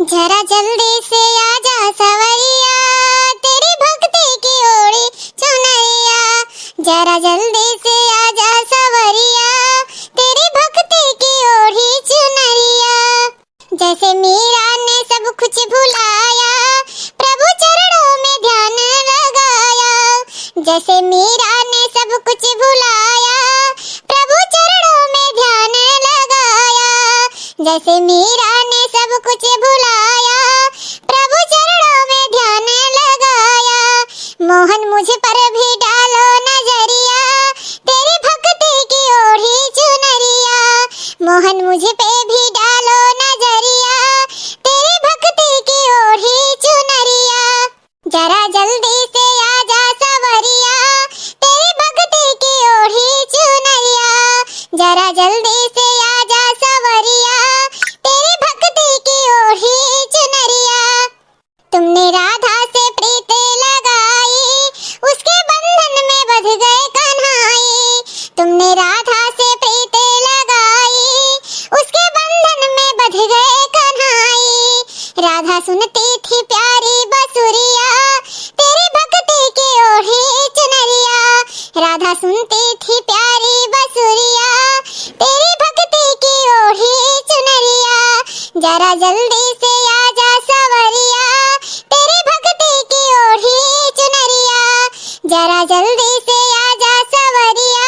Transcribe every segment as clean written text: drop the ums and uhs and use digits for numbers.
जरा जल्दी से आजा सवरिया, तेरी भक्ति की ओढ़ी चुनरिया। जरा जल्दी से आजा सवरिया, तेरी भक्ति की ओढ़ी चुनरिया। जैसे मीरा ने सब कुछ भुलाया, प्रभु चरणों में ध्यान लगाया। जैसे मीरा ने सब कुछ भुलाया, प्रभु चरणों में ध्यान लगाया। जैसे मीरा ने सब कुछ भुलाया, प्रभु चरणों में ध्यान लगाया। मोहन मुझ पर भी डालो नजरिया, तेरी भक्ति की ओढ़ी चुनरिया। मोहन मुझ पे भी डालो नजरिया, तेरी भक्ति की ओढ़ी चुनरिया। जरा जल्दी से आजा सवरिया, तेरी भक्ति की ओढ़ी चुनरिया। जरा जल्दी से आजा सवरिया, तेरी भक्ति की ओढ़ी चुनरिया। तुमने राधा से प्रीत लगाई, उसके बंधन में बंध गए कन्हैया। तुमने राधा से प्रीत लगाई, उसके बंधन में बंध गए कन्हैया। राधा सुनती थी प्यारी बसुरिया, तेरी भक्ति की ओढ़ी चुनरिया। राधा सुनती थी प्यारी बसुरिया, तेरी भक्ति की ओढ़ी चुनरिया। जरा जल्दी से आजा सवरिया, तेरी भक्ति की ओढ़ी चुनरिया। जरा जल्दी से आजा सवरिया,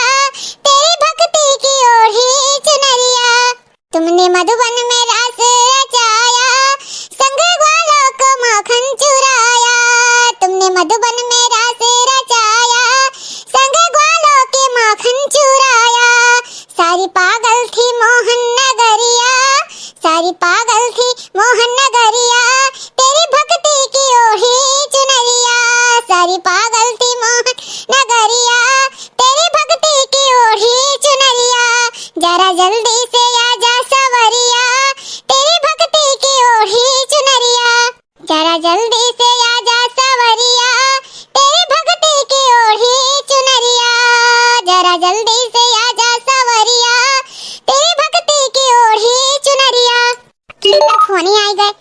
तेरी भक्ति की ओढ़ी चुनरिया। तुमने मधुबन में रस रचाया, संग ग्वालों को माखन चुराया। तुमने मधुबन में रस रचाया, संग ग्वालों के माखन चुराया। सारी पागल थी मोहन नगरिया, सारी पागल थी मोहन नगरिया, तेरी भक्ति की ओढ़ी चुनरिया। सारी पागल थी मोहन नगरिया, तेरी भक्ति की ओढ़ी चुनरिया। जरा जल्दी से आजा सवरिया, तेरी भक्ति की ओढ़ी चुनरिया। जरा जल्दी से आजा सवरिया, तेरी भक्ति की ओढ़ी चुनरिया। जरा जल्दी से आजा सवरिया, तेरी भक्ति की ओढ़ी चुनरिया। फोन ही आ गए।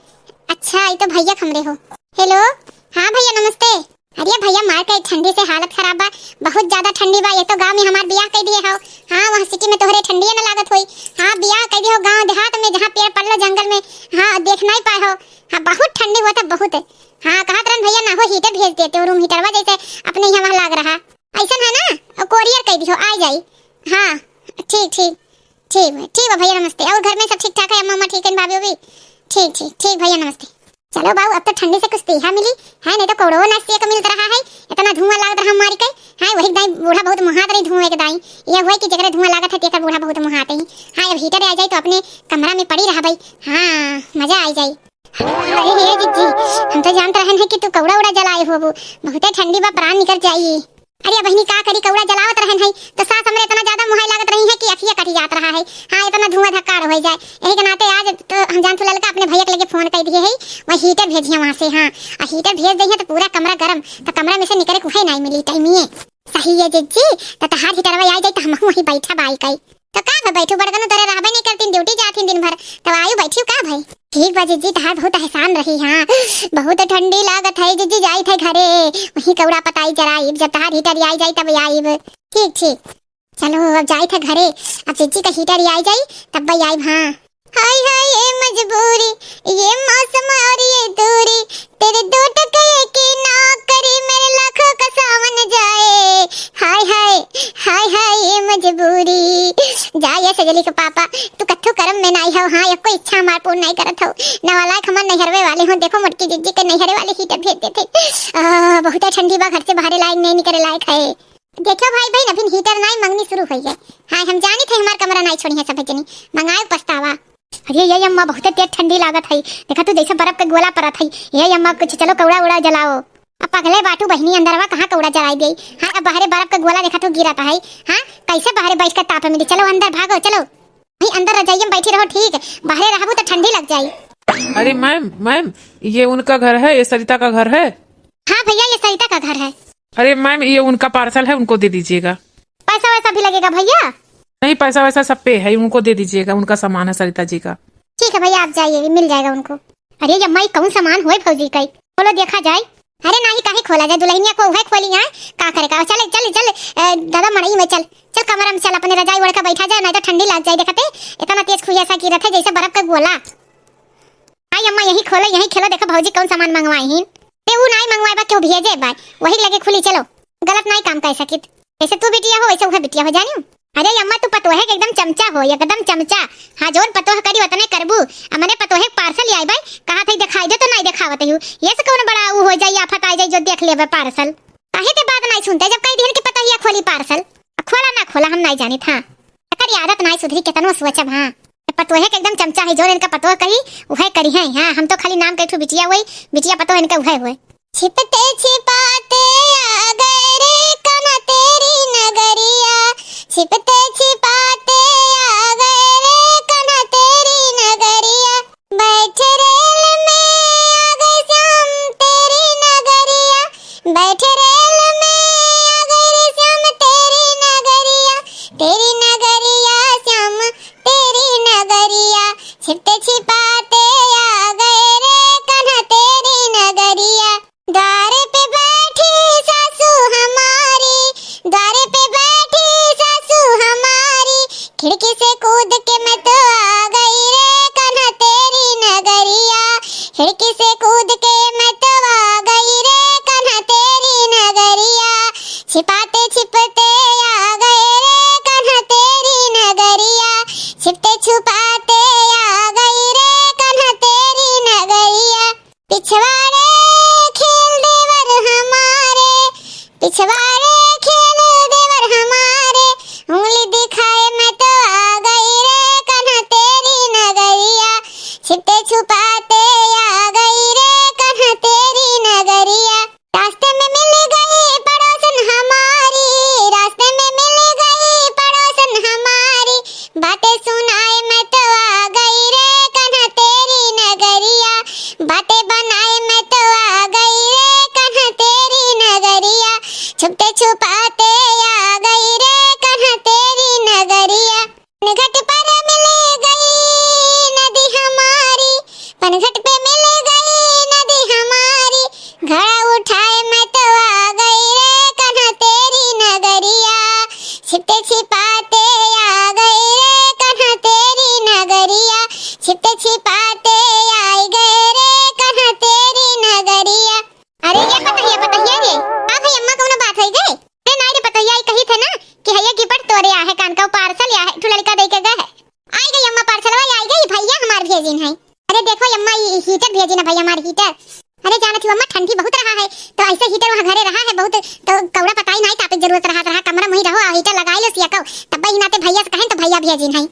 अच्छा ये तो भैया खमरे हो। हेलो, हाँ भैया नमस्ते। अरे भैया मार के ठंडी से हालत खराब बा, बहुत ज्यादा ठंडी बा। ये तो गांव में हमार बियाह कर दिए हो। हाँ वहाँ सिटी में तोहरे ठंडी न लागत हुई। हाँ बियाह कर दिए हो गांव देहात में, जहाँ पेड़ पड़लो जंगल में। हाँ देख नहीं पाए हो। हाँ बहुत ठंडी हुआ था बहुत। हाँ कहा तरन भैया ना हो हीटर भेज देते हो, रूम हीटरवा जैसे अपने यहाँ वहाँ लाग रहा ऐसा है ना, कोरियर कर दियो आ जाई। हाँ ठीक ठीक ठीक ठीक है भैया नमस्ते। और घर में सब ठीक ठाक है, अम्मा अम्मा ठीक है, भाभी भी ठीक ठीक ठीक भैया नमस्ते। चलो बाबू अब तो ठंडी से कुछ तिहा मिली है, नहीं तो कौड़ो नाश्ते का मिलता रहा है। इतना धुआं लग रहा हमारी के है, वही दाई बूढ़ा बहुत मुहात रही धुएं के दाई। ये हुआ कि जगह धुआं लागत है तेकर बूढ़ा बहुत मुहात ही। हाँ अब हीटर आ जाए तो अपने कमरा में पड़ी रहा भाई। हाँ मजा आ जाए। अरे हे जिज्जी हम तो जानते रहन है कि तू कौड़ा उड़ा जलाए हो, बहुत ठंडी बा प्राण निकल जाई। अरे बहनी का करी कौड़ा जलावत रहन है तो सास हमरे इतना ज्यादा मुहाई लागत रही है कि अखिया कटी जात रहा है। हाँ इतना धुआं धक्कार हो जाए, यही के नाते आज तो हम जानत ललका अपने भैया के लगे फोन कर दिए है, वही हीटर भेजिए वहां से। हाँ हीटर भेज दिए तो पूरा कमरा गरम, तो कमरा में से निकले कुछ नहीं मिली टाइमिए। सही है जिज्जी, तो तहार हीटरवा आ जाए तो हम वही बैठा बाई कई तो का बैठू बड़गनु तोरे रहबे नहीं करतीन, ड्यूटी जातीन दिन भर, तब आयु बैठी का भाई। ठीक बा जिज्जी तहार बहुत एहसान रही। हाँ बहुत ठंडी लागत है जिज्जी, जाई थे घरे वही कौड़ा पताई जराइब, जब तहार हीटर आई जाई तब आइब। ठीक ठीक चलो अब जाई थे घरे, अब जिज्जी का हीटर आई जाई तब आइब। हाँ हाय हाय ये मजबूरी, ये मौसम और ये दूरी, तेरे दो टके की नौकरी मेरे लाखों का सावन जाए। हाय हाय हाय हाय ये मजबूरी जाए सजली के पापा, तू कथू करम में नहीं हो। हाँ ये कोई इच्छा हमार पूर्ण नहीं करत हो, नवाला खमर नहरवे वाले हो। देखो मोटकी जिज्जी के नहरे वाले हीटर भेज देते। बहुत ठंडी बा, घर से बाहर लायक नहीं निकले लायक है। देखो भाई भाई अभी हीटर नहीं मंगनी शुरू हुई है। हाँ हम जानी थे हमार कमरा नहीं छोड़ी है सब जनी, मंगाए पछतावा। अरे ये अम्मा बहुत तेज ठंडी लागत है, देखा तू जैसे बर्फ के गोला परत है। ये अम्मा कुछ चलो कौड़ा उड़ा जलाओ। अब पगले बाटू बहनी अंदरवा कहाँ कौड़ा जलाई गई। हाँ अब बाहर बर्फ का गोला देखा तू गिरता है। हाँ कैसे बाहर बैठ कर ताप मिली, चलो अंदर भागो चलो। भाई अंदर रजाई में बैठी रहो, ठीक बाहर रहबो तो ठंडी लग जाए। अरे मैम मैम ये उनका घर है, ये सरिता का घर है। हाँ भैया ये सरिता का घर है। अरे मैम ये उनका पार्सल है, उनको दे दीजिएगा। पैसा वैसा भी लगेगा भैया? नहीं पैसा वैसा सब पे है, उनको दे दीजिएगा, उनका सामान है सरिता जी का। ठीक है भैया आप जाइए, मिल जाएगा उनको। अरे अम्मा ये कौन सामान होए भौजी कई, बोलो देखा जाए। अरे नहीं काहे खोला जाए, दुल्हनिया को वह खोली है का करे का। चल चल चल दादा मड़ई में चल चल, कमरा में चल, अपने रजाई ओढ़ के बैठा जाए, नहीं तो ठंडी लग जाए। देखते इतना तेज खुई ऐसा की रखे जैसे बर्फ का गोला। आई अम्मा यही खोलो यही खेलो, देखो भौजी कौन सामान मंगवाई हिन। ते ऊ नहीं मंगवाए बा क्यों भेजे बा, वही लगे खुली। चलो गलत नहीं काम कर सकित, जैसे तू बिटिया हो वैसे वह बिटिया हो जानी। अरे अम्मा तू पतोहे के एकदम चमचा हो, एकदम चमचा। हाँ जोन पतोह करी उतने करबू। हमने पतोहे पार्सल आई भाई, कहा था दिखाई दे तो नहीं दिखावत हूँ। ये से कौन बड़ा ऊ हो जाई आफत आ जाई जो देख लेबे पार्सल। काहे ते बात नहीं सुनते, जब कई दिन के पता ही खोली पार्सल। खोला ना खोला हम नहीं जानी था, अकर आदत नहीं सुधरी कितनो सोचब। हाँ पतोहे के एकदम चमचा है, जो इनका पतोह कही वह करी है। हाँ हम तो खाली नाम के बिटिया हुई, बिटिया पतोह इनका वह हुए। छिपते छिपाते आ गए रे कना तेरी नगरिया, छिपते छिपाते आ गए रे कना तेरी नगरिया, बैठे रेल में आ गए श्याम तेरी नगरिया, बैठे रेल में आ गए रे श्याम तेरी नगरिया, तेरी नगरिया श्याम तेरी नगरिया, छिपते छिपाते आ गए रे कना तेरी नगरिया। द्वार पे बैठी सासू हमारी, द्वार पे बैठी सासू हमारी, खिड़की से कूद के मैं तो आ गई रे कन्हा तेरी नगरिया, खिड़की से कूद के मैं तो आ गई रे कन्हा तेरी नगरिया, छिपाते छिपते आ गए रे कन्हा तेरी नगरिया, छिपते छुपाते आ गई रे कन्हा तेरी नगरिया। पिछवाड़े पिछवाड़े खेल देवर हमारे, उंगली दिखाए मैं तो आ गई रे कन्हा तेरी नगरिया, छिपते छुपाते आ गई रे कन्हा तेरी नगरिया। रास्ते में मिल गई पड़ोसन हमारी, रास्ते में मिल गई पड़ोसन हमारी, बातें सुनाए मैं तो आ गई रे कन्हा तेरी नगरिया, बातें बनाए मैं तो आ गई रे कन्हा तेरी नगरिया, छुपते छुपाते आ गई रे कन्हा तेरी नगरिया। पनघट पर मिल गई नदी हमारी, पनघट पे मिल गई नदी हमारी, घड़ा उठाए मैं तो आ गई रे कन्हा तेरी नगरिया, छिपते छिपाते आ गई रे कन्हा तेरी नगरिया, छिपते छिपाते आ गए रे कन्हा तेरी नगरिया। अरे ये बताइए रे अम्मा कौन बात है गए? अरे नहीं रे पता यही कही थे ना कि हैया गिफ्ट तोरे आ है कान का पार्सल या है ठुलड़का दे के गए है। आई गई अम्मा पार्सल आई गई भैया हमार भेजिन है। अरे देखो अम्मा ये हीटर भेजिन है भैया हमार हीटर। अरे जाना थी अम्मा ठंडी बहुत रहा है तो ऐसे हीटर वहां घरे रहा है बहुत तो कौड़ा पता ही नहीं तापे जरूरत रहा कमरा में ही रहो हीटर लगा लो सिया को तब ही नाते भैया से कहें तो भैया भेजिन है।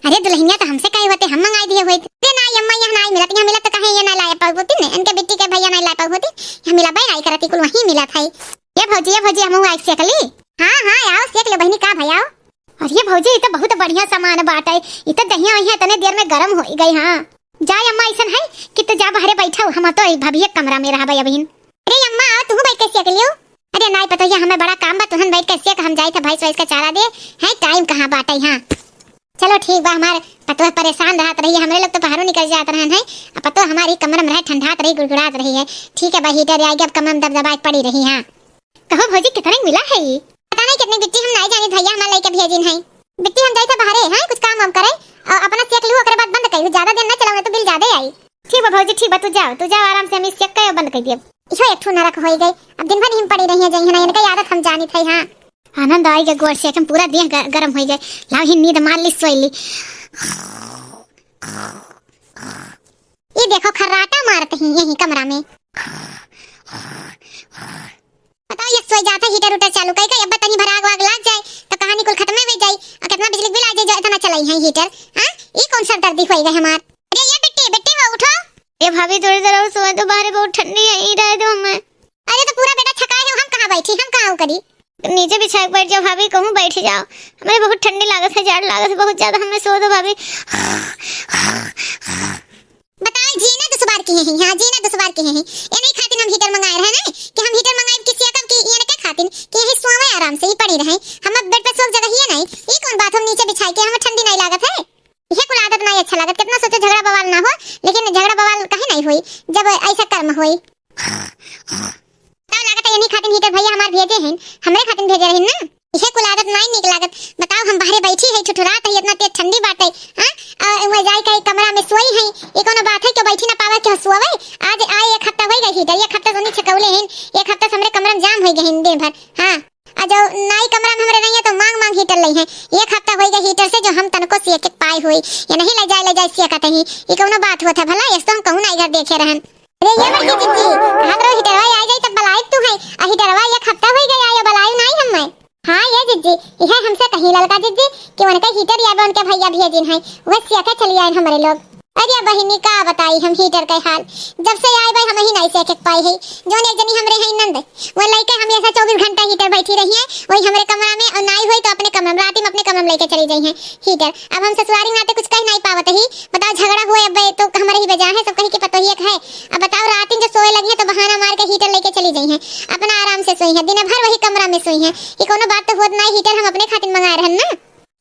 अरे दुल्हनिया तो हमसे कहे होते हम मंगाई दिए होते। अरे नहीं अम्मा यहाँ नहीं मिलत, यहाँ मिलत तो कहे ये ना लाए पाऊ होती ने इनके बेटी के भैया नहीं ला पाऊ होती, यहाँ मिला भाई नहीं करती कुल वहीं मिला था। ये भौजी हम आइक सेक ली। हाँ आओ सेक ले बहनी का भैया। और ये भौजी तो बहुत बढ़िया सामान बाटे, ये तो दहिया वहिया इतने देर में गरम हो गई। हाँ जाए अम्मा ऐसा है कि तो जा बाहर बैठा हम तो भाभी एक कमरा में रहा भैया बहन। अरे अम्मा आओ तुम बैठ के सेक लियो। अरे नहीं पता ये हमें बड़ा काम बा तुहन बैठ के सेक हम जाए थे भाई सोइस का चारा दे है टाइम कहाँ बाटे। हाँ चलो ठीक बा, हमारे पतो परेशान रहत रही है, हमारे लोग तो बाहरों निकल जात रहे हैं अब पतो हमारी कमर में रह ठंडात रही गुड़गुड़ात रही है। ठीक है भाई हीटर आएगी अब कमर में दबदबाट पड़ी रही। हाँ कहो भौजी कितने मिला है ये? पता नहीं कितनी बिट्टी हम नहीं जाने भैया हमारे लेके भेजिन है। बिट्टी हम जाए बाहर है कुछ काम हम करे और अपना सेक लियो ओकरे बाद बंद कर ज्यादा देर ना चलावे तो बिल ज्यादा आई। ठीक है भौजी ठीक बा तू जाओ आराम से हम इस सेक के बंद कर दिए। इहो एक ठो नरक होई गई अब दिन भर हम पड़ी रही है जई है इनका आदत हम जानी थई। हाँ आनंद आई के गोड़ से पूरा देह गरम हो गए लाव ही नींद मार ली सोई ली। ये देखो खर्राटा मारते हैं यही कमरा में। बताओ ये सोई जाता हीटर उटर चालू कई अब तनी भर आग वाग लग जाए तो कहानी कुल खत्म हो जाए और कितना बिजली बिल आ जाए जो इतना चलाई है हीटर। हां ये कौन सा दर्दी होई गई हमार। अरे ये बेटी वो उठो। ए भाभी थोड़ी देर और सोए तो बाहर बहुत ठंडी है ही रह दो हमें। अरे तो पूरा बेटा थका है हम कहां बैठी हम कहां करी नीचे बिछा के बैठ जाओ भाभी कहूं बैठ जाओ हमें बहुत ठंडी लागत है जाड़ लागत है बहुत ज्यादा हमें सो दो भाभी। बताओ जीना तो सुबार की है हां जीना तो सुबार की है ये नहीं खातिन हम हीटर मंगाए रहे ना कि हम हीटर मंगाए किसी कब की ये क्या खातिन कि यही सोवे आराम से ही पड़ी रहे हम बेड पे सोक जगह ही नहीं ये कौन बात हम नीचे बिछाई के हमें ठंडी नहीं लागत है। ये कुल आदत नहीं अच्छा लागत कितना सोचो झगड़ा बवाल ना हो लेकिन झगड़ा बवाल नहीं हुई जब ऐसा कर्म हुई। बताओ लागत है यही खातिर हीटर भैया हमार भेजे हैं, हमरे खातिर भेजे रहे ना। इहे कुल आदत नहीं निक लागत। बताओ हम बाहरे बैठी है ठुठुरात है इतना तेज ठंडी बाटे, हां वहां जाई के कमरा में सोई है। ये कोनो बात है कि बैठी ना पावे के सोवे। आज आए एक हफ्ता हो गई हीटर, एक हफ्ता सोनी छकौले हैं, एक हफ्ता हमरे कमरा में जाम हो गए हैं दिन भर। हां आज नाई कमरा में हमरे नहीं है तो मांग मांग हीटर लई है। एक हफ्ता हो गया हीटर से जो हम तनको से एक पाई हुई या नहीं ले जाए से कहते हैं। ये कोनो बात होता भला ये तो हम कहूं ना घर देखे रहन। अरे ये बड़ी जीजी हमरो हीटरवा आ जाई तब बलाई तू है आ हीटरवा एक हफ्ता हो गया आयो बलाई नहीं हम मैं। हां ये जीजी यह हमसे कही ललका जीजी कि उनका हीटर या उनके भैया भेजिन है वैसे के चली आए हमारे लोग। अरे बहिनी का बताई हम हीटर का हाल जब से आए भाई हम ही नहीं से एक पाई है। जोन एक जनी हमरे है नंद वो लइके हम ऐसा 24 घंटा हीटर बैठी रही है वही हमरे कमरा में और नहीं हुई तो अपने कमरे में रात में अपने कमरे में लेके चली गई है हीटर। अब हम ससुरारी नाते कुछ कह नहीं पावत ही। बताओ झगड़ा हुए अब तो हमारे ही वजह है सब कहीं के पतो ही है। अब बताओ रात जो सोए लगी है तो बहाना मार के हीटर लेके चली गई है अपना आराम से सोई है दिन भर वही कमरा में सोई है। ये कोनो बात तो होत नहीं हीटर हम अपने खातिर मंगा रहन ना।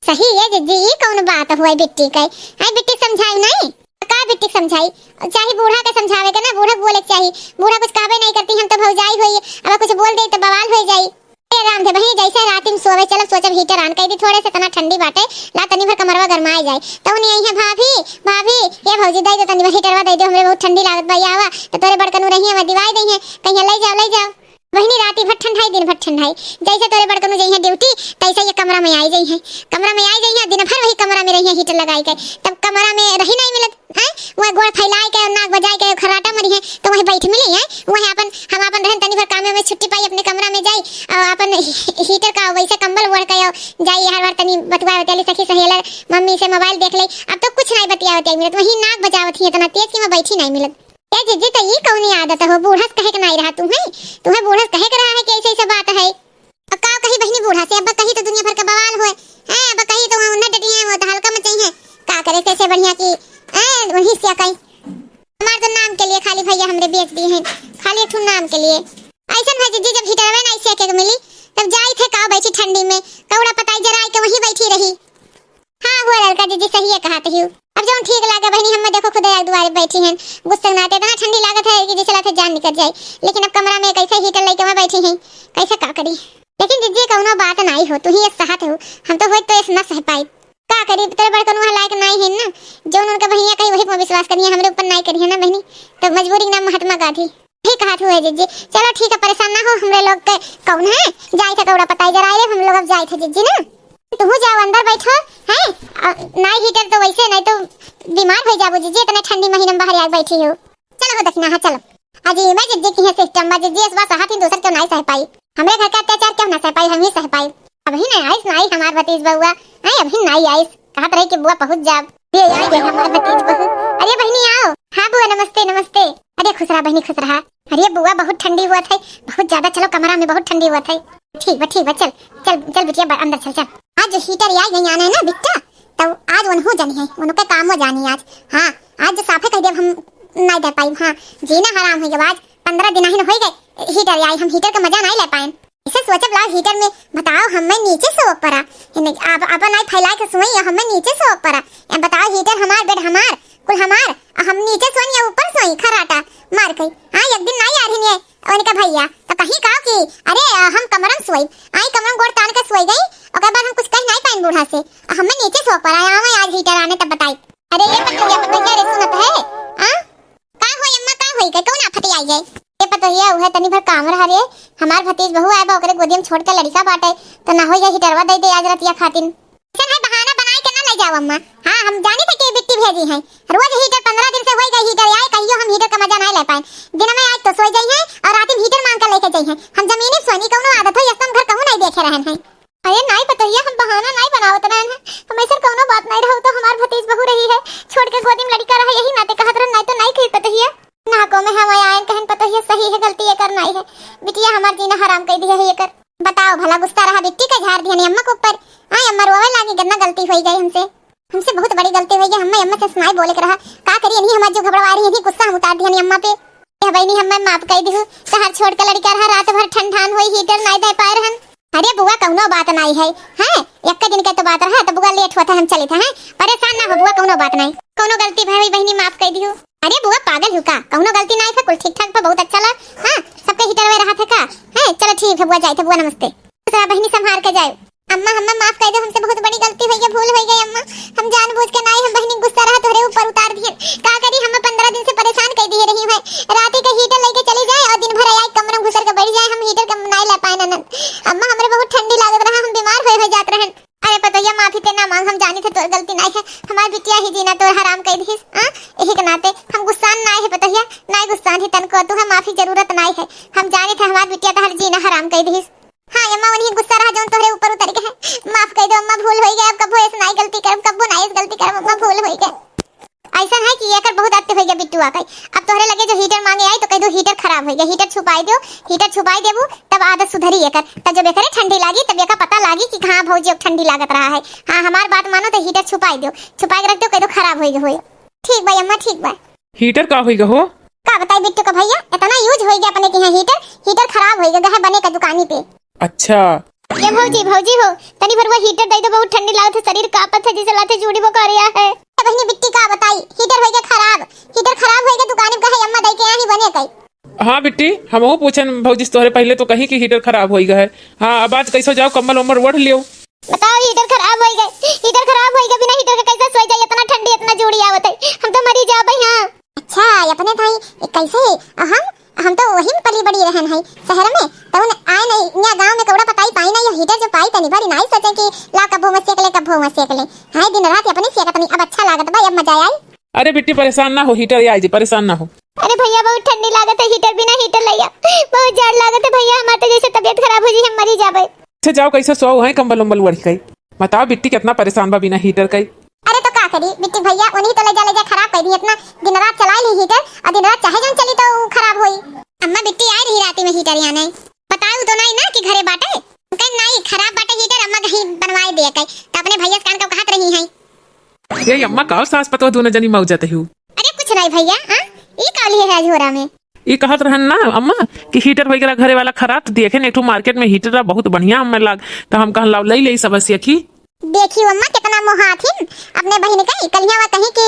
सही है जीजी ये कौन बात हुआ बिट्टी का है बिट्टी समझाई नहीं का बिट्टी समझाई चाहे बूढ़ा के समझावे के ना बूढ़ा बोले चाहिए। बूढ़ा कुछ कहबे नहीं करती हम तो भौजाई होई अब कुछ बोल दे तो बवाल हो जाई। आराम से बही जैसे रात में सोवे चल सोचब हीटर आन कई दी थोड़े से तना ठंडी बाटे ला तनी भर कमरवा गरमाए जाए तो नहीं आई है भाभी भाभी ये भौजी दई दो तनी भर हीटरवा दई दो हमरे बहुत ठंडी लागत भाई आवा तो तोरे बड़कनु रही है दिवाई दई है कहीं ले जाओ वही राती भर ठंडाई दिन भर ठंडाई जैसे तोरे बड़कनु जई है ड्यूटी तैसे ये कमरा में आई गई है कमरा में आई गई है दिन भर वही कमरा में रही है हीटर लगाई के तब कमरा में रही नहीं मिलत है वो गोड़ फैलाए के नाक बजाए के खराटा मरी है तो वही बैठ मिली है वही अपन हम अपन रहन तनी भर काम में छुट्टी पाई अपने कमरा में जाई और अपन हीटर का वैसे कंबल ओढ़ के जाई हर बार तनी बतवा होतेली सखी सहेला मम्मी से मोबाइल देख ले अब तो कुछ नहीं बतियावत मिलत वही नाक बजावत ही इतना तेज कि मैं बैठी नहीं मिलत। क्या जीजी तो ये कौन आदत है बूढ़ा कहे के नहीं रहा तुम्हें बूढ़ा कहे के रहा है कि ऐसे बात है। अब का कही बहनी बूढ़ा से अब कही तो दुनिया भर का बवाल होए हैं अब कही तो उन्हें डटी है वो तो हल्का में चाहिए का करे कैसे बढ़िया की वही से कहीं हमार तो नाम के लिए खाली भैया हमरे बेच दिए हैं खाली एक नाम के लिए। ऐसा है जीजी जब हीटरवा नहीं से के मिली तब जाई थे का बैठी ठंडी में कौड़ा पताई जराई के वही बैठी रही। हां हुआ लड़का जीजी सही है कहते ही अब जो ठीक लागे बहनी हम देखो खुद एक दुआरे बैठी हैं गुस्सा ना आते इतना ठंडी लागत है कि जैसे लाते जान निकल जाए लेकिन अब कमरा में कैसे हीटर लेके वहां बैठी हैं कैसे का करी। लेकिन जीजी कौनो बात नहीं हो तू ही सहत हो हम तो होय तो इस ना सह पाई का करी तेरे बड़कनु लायक नहीं है ना जो उनका भैया कहीं वही पर विश्वास करिए हमरे ऊपर नहीं करिए ना बहनी तो मजबूरी ना महात्मा गांधी ठीक हाथ हुए जीजी चलो ठीक है परेशान ना हो हमरे लोग के कौन है जाई थे कौड़ा पताई जरा रे हम लोग अब जाई थे जीजी ना तू जाओ अंदर बैठो हैं नहीं हीटर तो वैसे नहीं तो बीमार हो जाबो जीजी इतने ठंडी महीने में बाहर आ बैठी हो। चलो हो दखना हां चलो अजी मैं जीजी की है सिस्टम में जीजी इस बात हाथ ही दूसर क्यों नहीं सह पाई हमरे घर का अत्याचार क्यों ना सह पाई हम ही सह पाई। अभी नहीं आइस नहीं हमार भतीज बउआ है अभी नहीं आइस कहत रही कि बुआ पहुंच जाब ये आई गई हमार भतीज बहू। अरे बहनी आओ। हां बुआ नमस्ते नमस्ते। अरे खुश रहा बहनी खुश रहा। अरे बुआ बहुत ठंडी हुआ था बहुत ज्यादा चलो कमरा में बहुत ठंडी हुआ था। ठीक है चल चल चल बिटिया अंदर चल चल। आज जो हीटर आई नहीं आना है ना बिट्टा तो आज उन्हों जानी है उनके काम हो जानी आज। हाँ आज जो साफे कह दे हम नहीं दे पाई। हाँ जीना हराम है जब आज 15 दिन ही हो गए हीटर आई हम हीटर का मजा नहीं ले पाए इसे सोचब ला हीटर में बताओ हमें नीचे से ऊपर आप अपन आई फैला के सोई हमें नीचे से ऊपर बताओ हीटर हमार बेड हमार कुल हमार हम नीचे सोई या ऊपर सोई खराटा मार गई। हाँ एक दिन नहीं आ रही है उनका भैया तो कहीं कहा कि अरे हम कमरा में सोई आई कमरा गोड़ तान के सोई गई और बाद हम कुछ कह नहीं पाए बूढ़ा से हमें नीचे सो पर आया हमें आज हीटर आने तब बताई। अरे ये पता रे सुनत है हां का होई अम्मा का होई के कौन आफत आई गई ये पता ये है तनी भर काम रहा रे हमार भतीज बहू आए बा ओकरे गोदी में छोड़ के लड़का बाटे तो ना होई हीटरवा दे दे आज रतिया खातिन ऐसा है बहाना बनाई के ना ले जाओ अम्मा। हां हम जाने थे कि बिट्टी भेजी है रोज हीटर 15 दिन से होई गई हीटर आए कहियो हम हीटर का मजा नहीं ले पाए दिन में आज तो सोई गई है और रात में हीटर मांग कर लेके गई है हम जमीनी सोनी कौनो आदत है एकदम घर कहूं नहीं देखे रहन है। अरे नहीं पता ये हम बहाना नहीं बनावत रहन है हमेशा कोनो बात नहीं रहू तो हमार भतीज बहू रही है छोड़ के गोदी में लड़का रहा यही नाते कहत रह नहीं तो नहीं कह पता है ना को में हम आए कहन पता है सही है गलती ये कर नहीं है बिटिया हमार जीना हराम कर दिया है ये कर। बताओ भला गुस्सा रहा बिट्टी का झाड़ दिया अम्मा के ऊपर। हां अम्मा रोवे लागी कितना गलती हो गई हमसे बहुत बड़ी गलती हो गई हमें अम्मा से सुनाई बोले के रहा का करिए नहीं हमार जो घबरा रही है गुस्सा हम उतार दिया अम्मा पे बहनी हमें माफ कर दी शहर छोड़ के लड़का रहा रात भर ठंडान हुई हीटर नहीं दे पाए रहन। अरे बुआ कौनो बात नहीं है हैं एक दिन के तो बात रहा तो बुआ लेट होता हम चले थे हैं परेशान ना हो बुआ कौनो बात नहीं कौनो गलती भाई बहनी माफ कर दी अरे बुआ पागल हूँ का, कौनो गलती नहीं है, कुल ठीक ठाक था, बहुत अच्छा ला। हाँ सबके हीटर में रहा था का है। चलो ठीक है बुआ, जाए थे बुआ, नमस्ते। दूसरा बहनी संभाल के जाए। अम्मा अम्मा माफ कर दो, हमसे बहुत बड़ी गलती हुई है, भूल हो गई अम्मा। हम जानबूझ के नहीं, हम बहनी गुस्सा रहा तोरे ऊपर उतार दिए। का करी, हम 15 दिन से परेशान कर दिए रही है। रात के हीटर लेके चली जाए और दिन भर आई कमरे में घुसर के बैठ जाए, हम हीटर का नहीं ला पाए ननद। अम्मा हमरे बहुत ठंडी लागत रहा, हम बीमार हो जात रहन। अरे पतोया माफी ते ना मांग, हम जानी थे तोर गलती नहीं है, हमार बिटिया ही जीना तोर हराम कर दिस। यही के नाते हम गुस्सा नहीं है पतोया, नहीं गुस्सा ही तनको तू है, माफी जरूरत नहीं है। हम जाने थे हमार बिटिया तहर जीना हराम कर दिस। हाँ अम्मा उन्हीं गुस्सा रहा जो तोरे ऊपर उतर के है, माफ कर दो अम्मा, भूल हो गया। अब कबो ऐसे नहीं गलती कर, कबो नहीं ऐसे गलती कर अम्मा, भूल हो गया। ऐसा है कि ये कर बहुत आते हो गया बिट्टू आके। अब तोहरे लगे जो हीटर मांगे आई तो कह दो हीटर खराब हो गया, हीटर छुपाई दो, हीटर छुपाई देबू तब आदत सुधरी एकर। तब जब एकरे ठंडी लागी तब एका पता लागी कि हाँ भौजी अब ठंडी लागत रहा है। हाँ हमार बात मानो तो हीटर छुपाई दो, छुपाई के रख दो, कह दो खराब हो गया। ठीक भाई अम्मा, ठीक बा। हीटर का होइगा हो? का बताई बिट्टू का भैया, इतना यूज हो गया अपने के यहाँ हीटर, हीटर खराब हो गया है बने का दुकानी पे। अच्छा ये भौजी भौजी हो तनी भर वो हीटर दे दो, बहुत ठंडी लागत है, शरीर कांपत है जैसे लाते जूड़ी बुखारिया है। बहनी बिट्टी का बताई, हीटर हो गया खराब, हीटर खराब हो गया दुकान में, कहे अम्मा दई के यहाँ ही बने कई। हाँ बिट्टी, हम वो पूछन भौजी तोहरे पहले तो कहीं कि हीटर खराब होइगा है। हाँ अब आज कैसे जाओ, कम्बल उम्बल ओढ़ लियो। बताओ हीटर खराब हो गए, हीटर खराब हो गया, बिना हीटर के कैसे सोई जाए, इतना ठंडी इतना जूड़ी आवत है, हम तो मरी जा भाई। हाँ अच्छा अपने भाई कैसे, हम तो वही में पली बड़ी रहन है शहर में, तो उन आए नहीं यहाँ गांव में कौड़ा पताई पाई नहीं, हीटर जो पाई तनी भरी नहीं सोचे कि ला कभो मत सेक ले, कभो मत सेक ले। हां दिन रात अपने सेकत नहीं, अब अच्छा लागत भाई, अब मजा आई। अरे बिट्टी परेशान ना हो, हीटर आई जी, परेशान ना हो। अरे भैया बहुत ठंडी लागत है, हीटर बिना हीटर लैया बहुत जाड़ लागत है भैया, हमारे जैसे तबीयत खराब हो जी, हम मरी जाबे। अच्छा जाओ कैसे सो है, कम्बल उम्बल ओढ़ के बताओ बिट्टी कितना परेशान बा बिना हीटर का। अरे तो का करी बिट्टी भैया, उन्हीं तो ले जा खराब कर दी, इतना दिन रात चलाई ली हीटर, और दिन रात चाहे जन चली तो खराब हुई। अम्मा बिट्टी आई रही राती में हीटर यहाँ नहीं, बताऊ तो नहीं ना कि घरे बाटे, कहीं नहीं खराब बाटे हीटर, अम्मा कहीं बनवाए दे कहीं, तो अपने भैया कान का कहत रही हैं। ये अम्मा का सास पतो दोनों जनी मौज जाते हो। अरे कुछ नहीं भैया, हां ई काली है झोरा में, ये कहत रहन ना अम्मा कि हीटर वगैरह घरे वाला खराब, तो देखे एक मार्केट में हीटर बहुत बढ़िया हमें लाग, तो हम कहन लाओ ले सब सीखी। देखियो अम्मा कितना मोहाथिन अपने बहन का, कलिया कहीं कि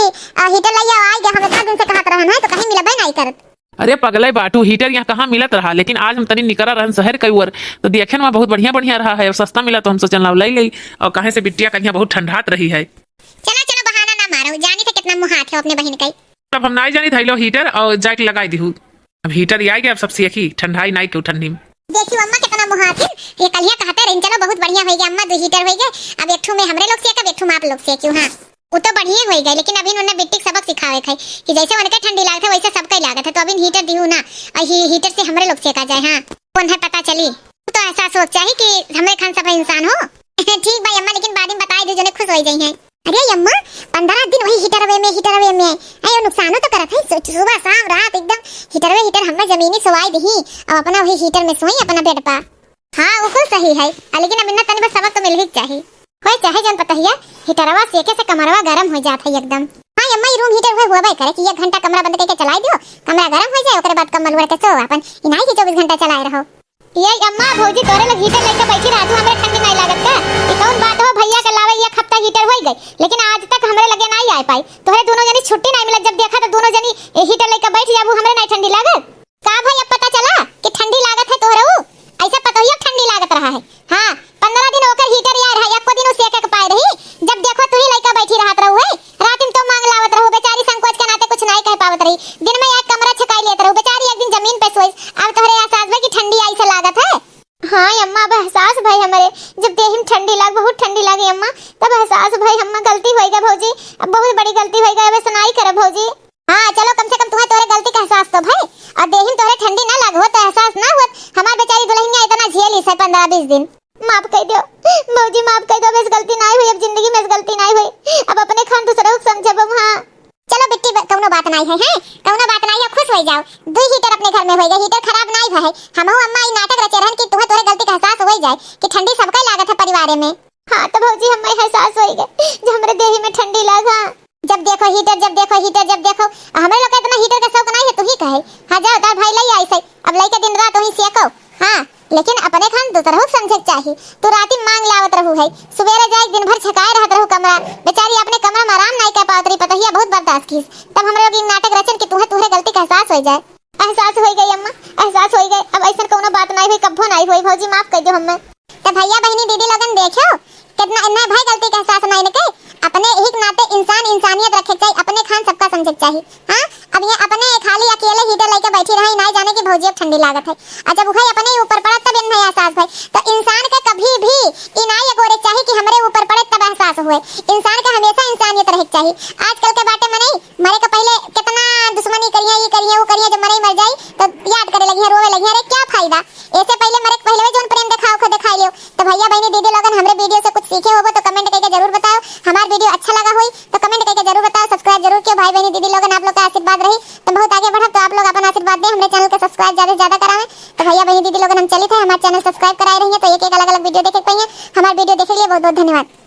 हीटर लइया आ गया, हम इतना दिन से कहत रहन है तो कहीं मिलबे नहीं करत। अरे पगले बाटू, हीटर यहाँ कहाँ मिलत रहा, लेकिन आज हम तनी निकला रहन शहर कई ओर, तो देखे ना बहुत बढ़िया बढ़िया रहा है, सस्ता मिला तो हम सोचन लाओ ले, और कहे से बिटिया कहीं बहुत ठंडात रही है। चलो चलो बहाना ना मारो, जानी थे कितना मुहात है अपने बहन का। तब हम नहीं जानी था लो हीटर और जाके लगाई दी, अब हीटर आई गया, अब सब सीखी, ठंडाई नहीं क्यों ठंडी में। देखियो अम्मा कितना मुहात है, ये कलिया कहते रहे चलो बहुत बढ़िया हो गया अम्मा, 2 हीटर हो गए, अब एक ठो में हमरे लोग से, एक ठो में आप लोग से क्यों। हाँ वो तो बढ़िया हो गए, लेकिन अभी उन्होंने बिट्टी सबक सिखावे थे कि जैसे उनके ठंडी लागत है वैसे सबका लागत है, तो अभी हीटर दिहू ना, और हीटर से हमरे लोग सेका जाए। हाँ कौन है पता चली, तो ऐसा सोच चाहिए कि हमरे खान सब इंसान हो। ठीक भाई अम्मा, लेकिन बाद में बताई दो जो खुश हो जाई हैं। अरे अम्मा 15 दिन वही हीटर वे में अयो नुकसान तो करत है, सुबह शाम रात एकदम हीटर हमने जमीनी सोवाई दी, अब अपना वही हीटर में सोई अपना बेड पर। हाँ वो कुल सही है, लेकिन अब इतना तनी बस सबक तो मिल ही चाहिए, होय चाहे जन पता है हीटरवा सेके से कमरवा गरम हो जाता है एकदम। हाँ अम्मा रूम हीटर हुआ भाई करे कि 1 घंटा कमरा बंद करके चलाई दियो, कमरा गरम हो जाए, ओकरे बाद कम्बल ओढ़ के सो अपन, इनाई कि 24 घंटा चलाए रहो। ये अम्मा भौजी तोरे लोग हीटर लेके बैठी रहतू, हमरे ठंडी नहीं लागत का, ई कौन बात हो भैया के लावे, एक हफ्ता हीटर हो गई, लेकिन आज तक हमरे लगे नहीं आ पाई, तोरे दोनों जनी छुट्टी नहीं मिलत, जब देखा तो दोनों जनी हीटर लेके बैठ जाबू, हमरे नहीं ठंडी लागत का भाई। अब पता चला कि ठंडी लागत है तोरे, ऐसा पता ही ठंडी लागत रहा है। हाँ 15 दिन होकर हीटर यार है, एको दिन उसे एक पाए रही, जब देखो तू ही लइका बैठी रहत रहू है, रात में तो मांग लावत रहू, बेचारी संकोच के नाते कुछ नहीं कह पावत रही, दिन में एक कमरा छकाई लेत रहू, बेचारी एक दिन जमीन पे सोई, अब तोहरे एहसास में कि ठंडी ऐसे लागत है। हाँ अम्मा अब एहसास भाई हमारे, जब देह में ठंडी लाग, बहुत ठंडी लागी अम्मा, तब एहसास भाई अम्मा गलती होई गई भौजी, अब बहुत बड़ी गलती होई गई, अब सुनाई करे भौजी। हाँ चलो कम से कम तुम्हें तोरे गलती का एहसास तो भाई, और देह में तोरे ठंडी ना लागो तो एहसास ना हो, हमार बेचारी दुल्हनिया इतना झेली से 15-20 दिन। माफ कर दो भौजी, माफ कर दो, अब इस गलती नहीं हुई, अब जिंदगी में इस गलती नहीं हुई, अब अपने खान दूसरा को समझब। हाँ चलो बिट्टी कौनो बात नहीं है, हैं कौनो बात नहीं है, खुश हो जाओ, 2 हीटर अपने घर में हो गए, हीटर खराब नहीं भए, हमहु अम्मा ई नाटक रचे रहन कि तुम्हें तोरे गलती का एहसास हो जाए कि ठंडी सबका लागत है परिवार में। हाँ तो भौजी हमें एहसास हो गए जो हमरे देह में ठंडी लागा, जब देखो हीटर जब देखो हीटर जब देखो, हमरे लोग इतना हीटर का शौक नहीं है, तू ही कहे। हाँ जाओ तार भाई लई आई से, अब लई के दिन रात वहीं सेको। हाँ लेकिन अपने खान दूसरा हो समझे के चाहिए। तू राती मांग लावत रहू है, सुबेरे जाए दिन भर छकाए रहत रहू कमरा, बेचारी अपने कमरा में आराम नहीं कर पावत रही, पतहिया बहुत बर्दाश्त की। तब हम लोग नाटक रचन कि तुहे गलती का एहसास हो जाए। एहसास हो गई अम्मा, एहसास हो गई। अब ऐसा कोनो बात नहीं हुई, कब्बो नहीं हुई। भौजी माफ कर दो हमें। तो भैया बहनी दीदी लोगन देखो कितना इन्ना भाई गलती का एहसास नहीं न के। अपने एक नाते इंसान इंसानियत रखे चाहिए, अपने खान सबका समझे चाहिए। हां अब ये अपने खाली अकेले हीटर लेके बैठी रही, नहीं जाने की भौजी ठंडी लागत है। और जब उहे अपने ऊपर पड़त तब इन्हें एहसास भाई। तो इंसान का कभी भी इनाई गोरे चाहिए कि हमरे ऊपर पड़े तब एहसास हुए। इंसान का हमेशा इंसानियत रहे चाहिए। आजकल के बाटे में नहीं, मरे का पहले कितना दुश्मनी करिए, ये करिए वो करिए, जब मरे मर जाई तो याद करे लगी, रोवे लगी, अरे क्या फायदा। ऐसे पहले मरे पहले जोन प्रेम दिखाओ खुद दिखा लियो। तो भैया बहनी दीदी लोगन हमरे वीडियो से कुछ सीखे होबो तो कमेंट करके जरूर बताओ। हमारा वीडियो अच्छा लगा होई तो कमेंट करके जरूर बताओ। सब्सक्राइब जरूर कियो भाई बहनी दीदी लोगन, आप लोग का आशीर्वाद रही तो बहुत आगे बढ़ब। तो आप लोग अपना आशीर्वाद दें, हमरे चैनल को सब्सक्राइब ज्यादा से ज्यादा करावें। तो भैया बहनी दीदी लोगन हम चलित है, हमारे चैनल सब्सक्राइब कराए रही है तो एक अलग अलग वीडियो देखे पाइए। हमारे वीडियो देखे के लिए बहुत बहुत धन्यवाद।